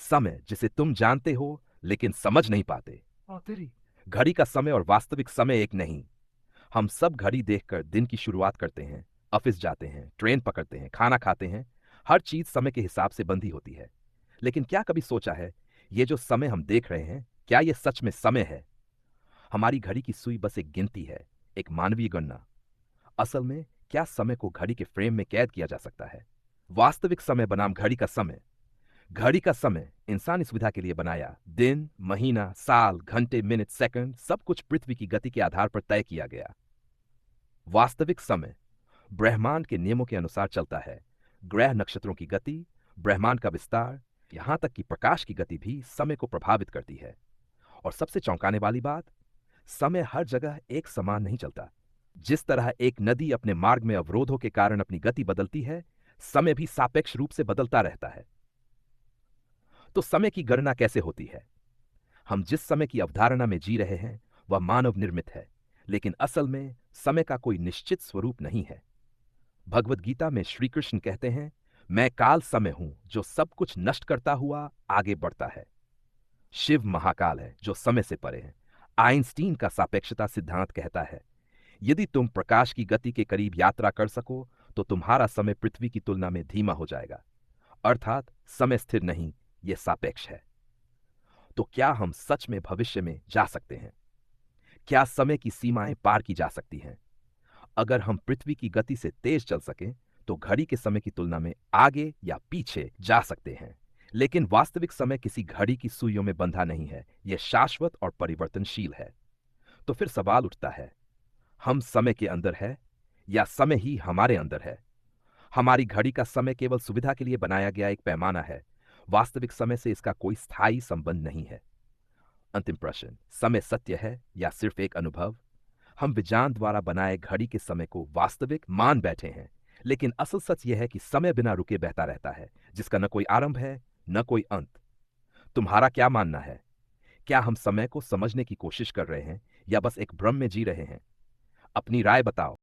समय जिसे तुम जानते हो लेकिन समझ नहीं पाते। तेरी घड़ी का समय और वास्तविक समय एक नहीं। हम सब घड़ी देखकर दिन की शुरुआत करते हैं, ऑफिस जाते हैं, ट्रेन पकड़ते हैं, खाना खाते हैं। हर चीज समय के हिसाब से बंधी होती है। लेकिन क्या कभी सोचा है, ये जो समय हम देख रहे हैं, क्या ये सच में समय है? हमारी घड़ी की सुई बस एक गिनती है, एक मानवीय गणना। असल में क्या समय को घड़ी के फ्रेम में कैद किया जा सकता है? वास्तविक समय बनाम घड़ी का समय। घड़ी का समय इंसानी सुविधा के लिए बनाया। दिन, महीना, साल, घंटे, मिनट, सेकंड सब कुछ पृथ्वी की गति के आधार पर तय किया गया। वास्तविक समय ब्रह्मांड के नियमों के अनुसार चलता है। ग्रह नक्षत्रों की गति, ब्रह्मांड का विस्तार, यहां तक कि प्रकाश की गति भी समय को प्रभावित करती है। और सबसे चौंकाने वाली बात, समय हर जगह एक समान नहीं चलता। जिस तरह एक नदी अपने मार्ग में अवरोधों के कारण अपनी गति बदलती है, समय भी सापेक्ष रूप से बदलता रहता है। तो समय की गणना कैसे होती है? हम जिस समय की अवधारणा में जी रहे हैं वह मानव निर्मित है, लेकिन असल में समय का कोई निश्चित स्वरूप नहीं है। भगवत गीता में श्री कृष्ण कहते हैं, मैं काल समय हूं जो सब कुछ नष्ट करता हुआ आगे बढ़ता है। शिव महाकाल है जो समय से परे है। आइंस्टीन का सापेक्षता सिद्धांत कहता है, यदि तुम प्रकाश की गति के करीब यात्रा कर सको तो तुम्हारा समय पृथ्वी की तुलना में धीमा हो जाएगा। अर्थात समय स्थिर नहीं, यह सापेक्ष है। तो क्या हम सच में भविष्य में जा सकते हैं? क्या समय की सीमाएं पार की जा सकती हैं? अगर हम पृथ्वी की गति से तेज चल सकें तो घड़ी के समय की तुलना में आगे या पीछे जा सकते हैं। लेकिन वास्तविक समय किसी घड़ी की सुइयों में बंधा नहीं है, यह शाश्वत और परिवर्तनशील है। तो फिर सवाल उठता है, हम समय के अंदर है या समय ही हमारे अंदर है? हमारी घड़ी का समय केवल सुविधा के लिए बनाया गया एक पैमाना है। वास्तविक समय से इसका कोई स्थायी संबंध नहीं है। अंतिम प्रश्न, समय सत्य है या सिर्फ एक अनुभव? हम विज्ञान द्वारा बनाए घड़ी के समय को वास्तविक मान बैठे हैं, लेकिन असल सच यह है कि समय बिना रुके बहता रहता है, जिसका न कोई आरंभ है न कोई अंत। तुम्हारा क्या मानना है? क्या हम समय को समझने की कोशिश कर रहे हैं या बस एक भ्रम में जी रहे हैं? अपनी राय बताओ।